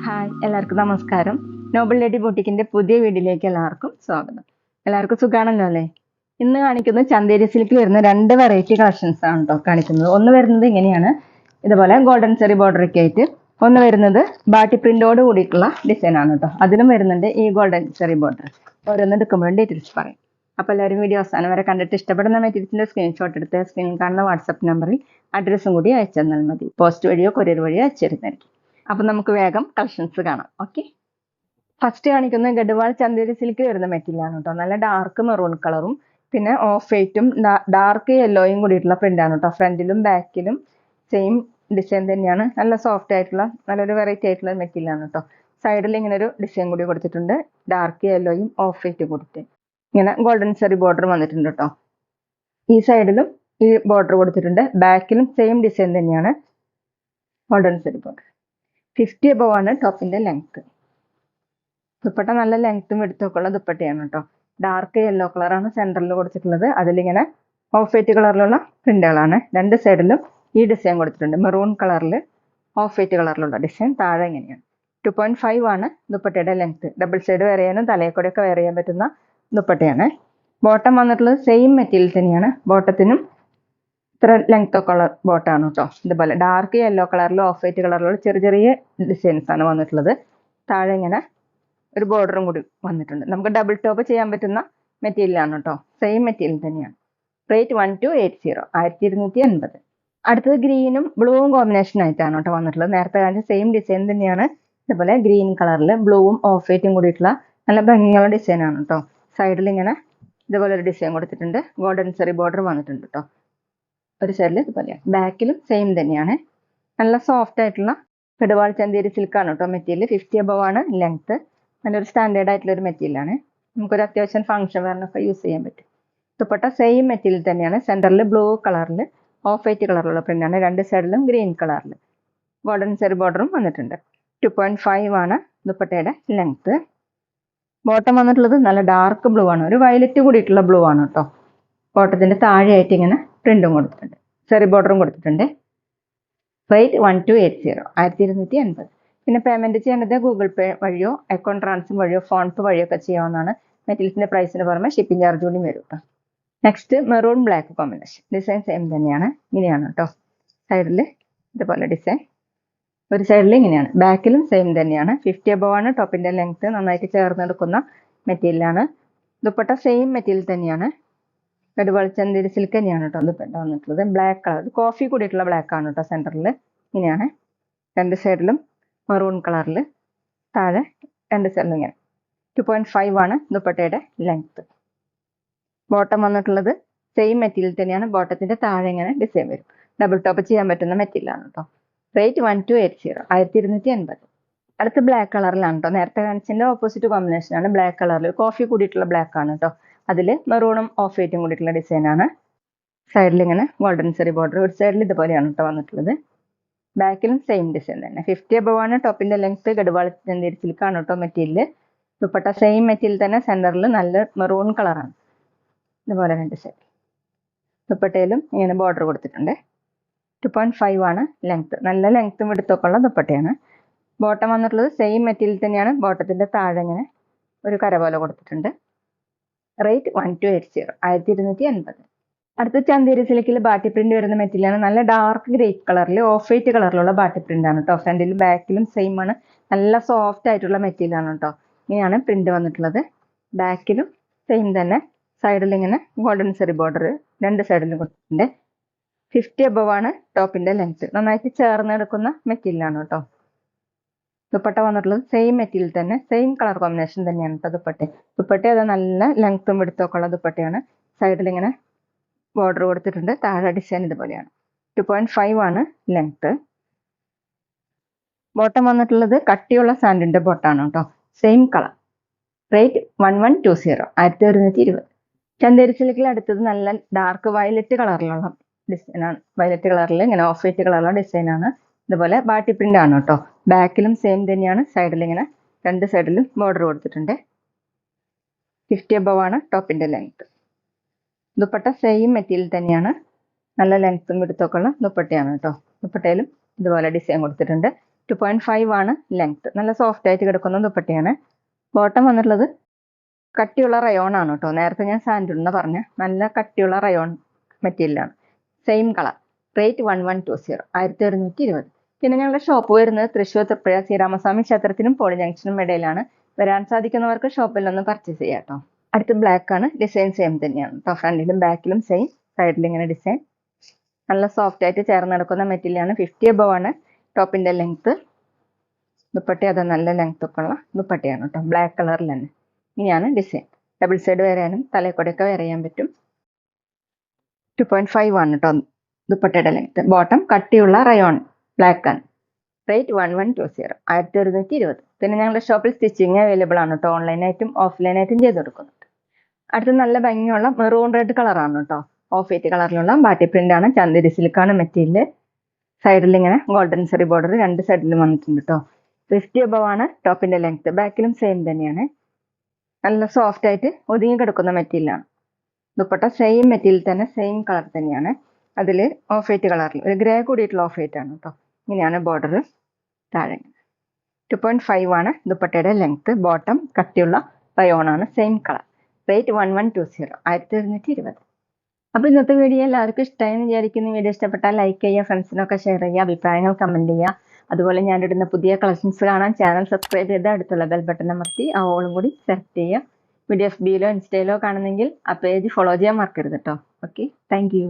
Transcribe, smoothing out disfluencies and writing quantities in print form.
Hi, എല്ലാവർക്കും നമസ്കാരം. Nobel lady ബൊട്ടിക്കിന്റെ പുതിയ വീഡിയോയിലേക്ക് എല്ലാവർക്കും സ്വാഗതം. എല്ലാവർക്കും സുഖാണല്ലോ അല്ലേ? ഇന്ന് കാണിക്കുന്നത് ചന്തേരി സിൽക്കിൽ വരുന്ന 2 വെറൈറ്റി കളക്ഷൻസ് ആണ് കേട്ടോ കാണിക്കുന്നത്. ഒന്ന് വരുന്നത് ഇങ്ങനെയാണ്, ഇതുപോലെ ഗോൾഡൻ ചെറി ബോർഡർ ഒക്കെ ആയിട്ട്. ഒന്ന് വരുന്നത് ബാട്ടി പ്രിന്റോട് കൂടിയിട്ടുള്ള ഡിസൈൻ ആണ് കേട്ടോ. അതിലും വരുന്നുണ്ട് ഈ ഗോൾഡൻ ചെറി ബോർഡർ. ഓരോന്ന് എടുക്കുമ്പോഴും ഡീറ്റെയിൽസ് പറയും. അപ്പോൾ എല്ലാവരും വീഡിയോ അവസാനം വരെ കണ്ടിട്ട് ഇഷ്ടപ്പെടുന്ന മെറ്റീരിയൽസിന്റെ സ്ക്രീൻഷോട്ട് എടുത്ത് സ്ക്രീനിൽ കാണുന്ന വാട്സപ്പ് നമ്പറിൽ അഡ്രസ്സും കൂടി അയച്ചു തന്നാൽ മതി. പോസ്റ്റ് വഴിയോ കൊറിയർ വഴിയോ അയച്ചിരുന്നായിരിക്കും. അപ്പം നമുക്ക് വേഗം കളക്ഷൻസ് കാണാം. ഓക്കെ, ഫസ്റ്റ് കാണിക്കുന്ന ഗഡ്വാൾ ചന്തേരി സിൽക്ക് വരുന്ന മെറ്റീരിയൽ ആണ് കേട്ടോ. നല്ല ഡാർക്ക് മെറൂൺ കളറും പിന്നെ ഓഫ് വൈറ്റും ഡാർക്ക് യെല്ലോയും കൂടിയിട്ടുള്ള പ്രിന്റ് ആണ് കേട്ടോ. ഫ്രണ്ടിലും ബാക്കിലും സെയിം ഡിസൈൻ തന്നെയാണ്. നല്ല സോഫ്റ്റ് ആയിട്ടുള്ള നല്ലൊരു വെറൈറ്റി ആയിട്ടുള്ള മെറ്റീരിയൽ ആണ് കേട്ടോ. സൈഡിൽ ഇങ്ങനെ ഒരു ഡിസൈൻ കൂടി കൊടുത്തിട്ടുണ്ട്, ഡാർക്ക് യെല്ലോയും ഓഫ് വൈറ്റും കൊടുത്തിട്ട് ഇങ്ങനെ ഗോൾഡൻ ചെറി ബോർഡർ വന്നിട്ടുണ്ട് കേട്ടോ. ഈ സൈഡിലും ഈ ബോർഡർ കൊടുത്തിട്ടുണ്ട്, ബാക്കിലും സെയിം ഡിസൈൻ തന്നെയാണ്, ഗോൾഡൻ ചെറി ബോർഡർ. 50 above ആണ് ടോപ്പിന്റെ ലെങ്ത്. ദുപ്പട്ട നല്ല ലെങ്ത്തും എടുത്തൊക്കെ ഉള്ള ദുപ്പട്ടയാണ് കേട്ടോ. ഡാർക്ക് യെല്ലോ കളറാണ് സെൻറ്ററിൽ കൊടുത്തിട്ടുള്ളത്. അതിലിങ്ങനെ ഓഫ് വൈറ്റ് കളറിലുള്ള പ്രിന്റുകളാണ്. 2 സൈഡിലും ഈ ഡിസൈൻ കൊടുത്തിട്ടുണ്ട്. മെറൂൺ കളറിൽ ഓഫ് വൈറ്റ് കളറിലുള്ള ഡിസൈൻ. താഴെ ഇങ്ങനെയാണ്. 2.5 ആണ് ദുപ്പട്ടയുടെ ലെങ്ത്. ഡബിൾ സൈഡ് വെയർ ചെയ്യാനും തലയെക്കൂടെയൊക്കെ വെയർ ചെയ്യാൻ പറ്റുന്ന ദുപ്പട്ടയാണ്. ബോട്ടം വന്നിട്ടുള്ളത് സെയിം മെറ്റീരിയൽ തന്നെയാണ്. ബോട്ടത്തിനും ഇത്ര ലെങ്ത് ഒക്കെ ഉള്ള ബോട്ടാണ് കേട്ടോ. ഇതുപോലെ ഡാർക്ക് യെല്ലോ കളറിലും ഓഫ് വൈറ്റ് കളറിലുള്ള ചെറിയ ചെറിയ ഡിസൈൻസ് ആണ് വന്നിട്ടുള്ളത്. താഴെ ഇങ്ങനെ ഒരു ബോർഡറും കൂടി വന്നിട്ടുണ്ട്. നമുക്ക് ഡബിൾ ടോപ്പ് ചെയ്യാൻ പറ്റുന്ന മെറ്റീരിയൽ ആണ് കേട്ടോ. സെയിം മെറ്റീരിയൽ തന്നെയാണ്. റേറ്റ് 1280, 1280. അടുത്തത് ഗ്രീനും ബ്ലൂവും കോമ്പിനേഷൻ ആയിട്ടാണ് കേട്ടോ വന്നിട്ടുള്ളത്. നേരത്തെ കാണിച്ച സെയിം ഡിസൈൻ തന്നെയാണ്. ഇതുപോലെ ഗ്രീൻ കളറിൽ ബ്ലൂവും ഓഫ് വൈറ്റും കൂടിയിട്ടുള്ള നല്ല ഭംഗിയുള്ള ഡിസൈൻ ആണ് കേട്ടോ. സൈഡിൽ ഇങ്ങനെ ഇതുപോലെ ഒരു ഡിസൈൻ കൊടുത്തിട്ടുണ്ട്. ഗോൾഡൻ ചെറി ബോർഡർ വന്നിട്ടുണ്ട് കേട്ടോ. ഒരു സൈഡിൽ ഇതുപോലെയാണ്. ബാക്കിലും സെയിം തന്നെയാണ്. നല്ല സോഫ്റ്റ് ആയിട്ടുള്ള ഗഡ്വാൾ ചന്തേരി സിൽക്കാണ് കേട്ടോ മെറ്റീരിയൽ. 50 above ആണ് ലെങ്ത്. നല്ലൊരു സ്റ്റാൻഡേർഡ് ആയിട്ടുള്ള ഒരു മെറ്റീരിയലാണ്. നമുക്കൊരു അത്യാവശ്യം ഫംഗ്ഷൻ വെയറിനൊക്കെ യൂസ് ചെയ്യാൻ പറ്റും. ദുപ്പട്ട സെയിം മെറ്റീരിയൽ തന്നെയാണ്. സെൻറ്ററിൽ ബ്ലൂ കളറിൽ ഓഫ് വൈറ്റ് കളറിലുള്ള പ്രിന്റാണ്. 2 സൈഡിലും ഗ്രീൻ കളറിൽ ഗോൾഡൻ ചെറി ബോർഡറും വന്നിട്ടുണ്ട്. 2.5 ആണ് ദുപ്പട്ടയുടെ ലെങ്ത്. ബോട്ടം വന്നിട്ടുള്ളത് നല്ല ഡാർക്ക് ബ്ലൂ ആണ്, ഒരു വയലറ്റ് കൂടിയിട്ടുള്ള ബ്ലൂ ആണ് കേട്ടോ. ബോട്ടത്തിന്റെ താഴെയായിട്ട് ഇങ്ങനെ പ്രിന്റും കൊടുത്തിട്ടുണ്ട്, ചെറി ബോർഡറും കൊടുത്തിട്ടുണ്ട്. റേറ്റ് 1280, 1280. പിന്നെ പേയ്മെന്റ് ചെയ്യേണ്ടത് ഗൂഗിൾ പേ വഴിയോ അക്കൗണ്ട് ട്രാൻസ്ഫർ വഴിയോ ഫോൺ പേ വഴിയോ ഒക്കെ ചെയ്യാവുന്നതാണ്. മെറ്റീരിയൽസിന്റെ പ്രൈസിന് പുറമെ ഷിപ്പിംഗ് ചാർജ് കൂടി വരും കേട്ടോ. Next maroon black combination. Design same തന്നെയാണ്. ഇങ്ങനെയാണ് കേട്ടോ. സൈഡിൽ ഇതുപോലെ ഡിസൈൻ, ഒരു സൈഡിൽ ഇങ്ങനെയാണ്. ബാക്കിലും സെയിം തന്നെയാണ്. 50 above ആണ് ടോപ്പിന്റെ ലെങ്ത്. നന്നായിട്ട് ചേർന്നെടുക്കുന്ന മെറ്റീരിയലാണ്. ദുപ്പട്ട സെയിം മെറ്റീരിയൽ തന്നെയാണ്. ഗഡ്വാൾ ചന്തേരി സിൽക്ക് തന്നെയാണ് കേട്ടോ ദുപ്പട്ട വന്നിട്ടുള്ളത്. ബ്ലാക്ക് കളർ, കോഫി കൂടിയിട്ടുള്ള ബ്ലാക്ക് ആണ് കേട്ടോ. സെൻറ്ററിൽ ഇങ്ങനെയാണ്. 2 സൈഡിലും മെറൂൺ കളറിൽ, താഴെ 2 സൈഡിലും ഇങ്ങനെ. 2.5 ആണ് ദുപ്പട്ടയുടെ ലെങ്ത്. ബോട്ടം വന്നിട്ടുള്ളത് സെയിം മെറ്റീരിയൽ തന്നെയാണ്. ബോട്ടത്തിന്റെ താഴെ ഇങ്ങനെ ഡിസൈൻ വരും. ഡബിൾ ടോപ്പ് ചെയ്യാൻ പറ്റുന്ന മെറ്റീരിയലാണ് കേട്ടോ. റേറ്റ് 1280, 1280. അടുത്ത് ബ്ലാക്ക് കളറിലാണ് കേട്ടോ. നേരത്തെ കാണിച്ചതിന്റെ ഓപ്പോസിറ്റ് കോമ്പിനേഷൻ ആണ്. ബ്ലാക്ക് കളറിൽ കോഫി കൂടിയിട്ടുള്ള ബ്ലാക്ക് ആണ് കേട്ടോ. അതിൽ മെറൂണും ഓഫ് വൈറ്റും കൂടിയിട്ടുള്ള ഡിസൈൻ ആണ്. സൈഡിൽ ഇങ്ങനെ ഗോൾഡൻ ചെറി ബോർഡർ. ഒരു സൈഡിൽ ഇതുപോലെയാണ് കേട്ടോ വന്നിട്ടുള്ളത്. ബാക്കിലും സെയിം ഡിസൈൻ തന്നെ. 50 above ആണ് ടോപ്പിന്റെ ലെങ്ത്. ഗഡ്വാൾ ചന്തേരി സിൽക്കാണ് കേട്ടോ മെറ്റീരിയൽ. ദുപ്പട്ട സെയിം മെറ്റീരിയൽ തന്നെ. സെന്ററിൽ നല്ല മെറൂൺ കളറാണ്. ഇതുപോലെ 2 സൈഡ്. ദുപ്പട്ടയിലും ഇങ്ങനെ ബോർഡർ കൊടുത്തിട്ടുണ്ട്. 2.5 ആണ് ലെങ്ത്. നല്ല ലെങ്ത്തും എടുത്തൊക്കെ ഉള്ള ദുപ്പട്ടയാണ്. ബോട്ടം വന്നിട്ടുള്ളത് സെയിം മെറ്റീരിയൽ തന്നെയാണ്. ബോട്ടത്തിന്റെ താഴെ ഇങ്ങനെ ഒരു കര പോലെ കൊടുത്തിട്ടുണ്ട്. റേറ്റ് 1280, 1280. അടുത്ത ചന്തേരി സിൽക്കിൽ ബാട്ടി പ്രിന്റ് വരുന്ന മെറ്റീരിയലാണ്. നല്ല ഡാർക്ക് ഗ്രേ കളറിൽ ഓഫ് വൈറ്റ് കളറിലുള്ള ബാട്ടി പ്രിന്റ് ആണ് കേട്ടോ. ഫ്രണ്ടിലും ബാക്കിലും സെയിം ആണ്. നല്ല സോഫ്റ്റ് ആയിട്ടുള്ള മെറ്റീരിയൽ ആണ് കേട്ടോ. ഇങ്ങനെയാണ് പ്രിന്റ് വന്നിട്ടുള്ളത്. ബാക്കിലും സെയിം തന്നെ. സൈഡിൽ ഇങ്ങനെ ഗോൾഡൻ ചെറി ബോർഡർ 2 സൈഡിലും കൊടുത്തിട്ടുണ്ട്. 50 above ആണ് ടോപ്പിന്റെ ലെങ്ത്. നന്നായിട്ട് ചേർന്നെടുക്കുന്ന മെറ്റീരിയലാണ് കേട്ടോ. ദുപ്പട്ട വന്നിട്ടുള്ളത് സെയിം മെറ്റീരിയൽ തന്നെ. സെയിം കളർ കോമ്പിനേഷൻ തന്നെയാണ് കേട്ടോ ദുപ്പട്ട അത് നല്ല ലെങ്ത്തും എടുത്തൊക്കെ ഉള്ള ദുപ്പട്ടയാണ്. സൈഡിൽ ഇങ്ങനെ ബോർഡർ കൊടുത്തിട്ടുണ്ട്. താഴെ ഡിസൈൻ ഇതുപോലെയാണ്. 2.5 ആണ് ലെങ്ത്. ബോട്ടം വന്നിട്ടുള്ളത് കട്ടിയുള്ള സാൻഡിന്റെ ബോട്ടാണ് കേട്ടോ. Same colour. റേറ്റ് 1120, 1120. ചന്തേരി സിൽക്കിൽ അടുത്തത് നല്ല ഡാർക്ക് വയലറ്റ് കളറിലുള്ള ഡിസൈനാണ്. വയലറ്റ് കളറിൽ ഇങ്ങനെ ഓഫ് വൈറ്റ് കളറുള്ള ഡിസൈനാണ്. ഇതുപോലെ ബാട്ടി പ്രിന്റ് ആണ് കേട്ടോ. ബാക്കിലും സെയിം തന്നെയാണ്. സൈഡിൽ ഇങ്ങനെ 2 സൈഡിലും ബോർഡർ കൊടുത്തിട്ടുണ്ട്. 50 above ആണ് ടോപ്പിന്റെ ലെങ്ത്. ദുപ്പട്ട സെയിം മെറ്റീരിയൽ തന്നെയാണ്. നല്ല ലെങ്ത്തും വിടുത്തൊക്കെ ഉള്ള ദുപ്പട്ടയാണ് കേട്ടോ. ദുപ്പട്ടയിലും ഇതുപോലെ ഡിസൈൻ കൊടുത്തിട്ടുണ്ട്. 2.5 ആണ് ലെങ്ത്. നല്ല സോഫ്റ്റ് ആയിട്ട് കിടക്കുന്ന ദുപ്പട്ടയാണ്. ബോട്ടം വന്നിട്ടുള്ളത് കട്ടിയുള്ള റയോൺ ആണ് കേട്ടോ. നേരത്തെ ഞാൻ സാൻഡൂൺ എന്ന് പറഞ്ഞ നല്ല കട്ടിയുള്ള റയോൺ മെറ്റീരിയലാണ്. Same colour. റേറ്റ് 1120, 1120. പിന്നെ ഞങ്ങളുടെ ഷോപ്പ് വരുന്നത് തൃശ്ശൂർ തൃപ്പുഴ ശ്രീരാമസ്വാമി ക്ഷേത്രത്തിനും പോളി ജംഗ്ഷനും ഇടയിലാണ്. വരാൻ സാധിക്കുന്നവർക്ക് ഷോപ്പിൽ ഒന്ന് പർച്ചേസ് ചെയ്യാം കേട്ടോ. അടുത്ത് ബ്ലാക്ക് ആണ്. ഡിസൈൻ സെയിം തന്നെയാണ് കേട്ടോ. ഫ്രണ്ടിലും ബാക്കിലും സെയിം, സൈഡിൽ ഇങ്ങനെ ഡിസൈൻ. നല്ല സോഫ്റ്റ് ആയിട്ട് ചേർന്ന് നടക്കുന്ന മെറ്റീരിയലാണ്. 50 above ആണ് ടോപ്പിന്റെ ലെങ്ത്. ദുപ്പട്ട അത് നല്ല ലെങ്ത് ഒക്കെ ഉള്ള ദുപ്പട്ടയാണ് കേട്ടോ. ബ്ലാക്ക് കളറിൽ തന്നെ. ഇങ്ങനെയാണ് ഡിസൈൻ. ഡബിൾ സൈഡ് വരാനും തലക്കൊടിയൊക്കെ വെയർ ചെയ്യാൻ പറ്റും. 2.5 ആണ് കേട്ടോ ദുപ്പട്ടയുടെ ലെങ്ത്. ബോട്ടം കട്ടിയുള്ള റയോൺ ബ്ലാക്ക് ആണ്. റേറ്റ് 1120, 1120. പിന്നെ ഞങ്ങളുടെ ഷോപ്പിൽ സ്റ്റിച്ചിങ് അവൈലബിൾ ആണ് കേട്ടോ. ഓൺലൈനായിട്ടും ഓഫ്ലൈനായിട്ടും ചെയ്ത് കൊടുക്കുന്നുണ്ട്. അടുത്ത് നല്ല ഭംഗിയുള്ള മെറൂൺ റെഡ് കളറാണ് കേട്ടോ. ഓഫ് വൈറ്റ് കളറിലുള്ള ബാട്ടി പ്രിന്റ് ആണ്. ചന്ദേരി സിൽക്കാണ് മെറ്റീരിയൽ. സൈഡിൽ ഇങ്ങനെ ഗോൾഡൻ സെറി ബോർഡർ രണ്ട് സൈഡിലും വന്നിട്ടുണ്ട് കേട്ടോ. 50 above ആണ് ടോപ്പിന്റെ ലെങ്ത്. ബാക്കിലും സെയിം തന്നെയാണ്. നല്ല സോഫ്റ്റ് ആയിട്ട് ഒതുങ്ങി കിടക്കുന്ന മെറ്റീരിയലാണ്. ദുപ്പട്ട സെയിം മെറ്റീരിയൽ തന്നെ, സെയിം കളർ തന്നെയാണ്. അതിൽ ഓഫ് വൈറ്റ് കളറിൽ ഒരു ഗ്രേ കൂടിയിട്ടുള്ള ഓഫ് വൈറ്റ് ആണ് കേട്ടോ. ഇങ്ങനെയാണ് ബോർഡർ. താഴെ 2.5 ആണ് ദുപ്പട്ടയുടെ ലെങ്ത്. ബോട്ടം കട്ടിയുള്ള റയോൺ ആണ്. Same colour. റേറ്റ് 1120, 1120. അപ്പോൾ ഇന്നത്തെ വീഡിയോ എല്ലാവർക്കും ഇഷ്ടമായി എന്ന് വിചാരിക്കുന്നു. വീഡിയോ ഇഷ്ടപ്പെട്ടാൽ ലൈക്ക് ചെയ്യുക, ഫ്രണ്ട്സിനൊക്കെ ഷെയർ ചെയ്യുക, അഭിപ്രായങ്ങൾ കമൻറ്റ് ചെയ്യുക. അതുപോലെ ഞാനിടുന്ന പുതിയ കളക്ഷൻസ് കാണാൻ ചാനൽ സബ്സ്ക്രൈബ് ചെയ്ത് അടുത്തുള്ള ബെൽ ബട്ടൺ അമർത്തി ആ ഓളും കൂടി സെലക്ട് ചെയ്യുക. വീഡിയോ FB യിലോ ഇൻസ്റ്റയിലോ കാണുന്നെങ്കിൽ ആ പേജ് ഫോളോ ചെയ്യാൻ മറക്കരുത് കേട്ടോ. Okay, thank you.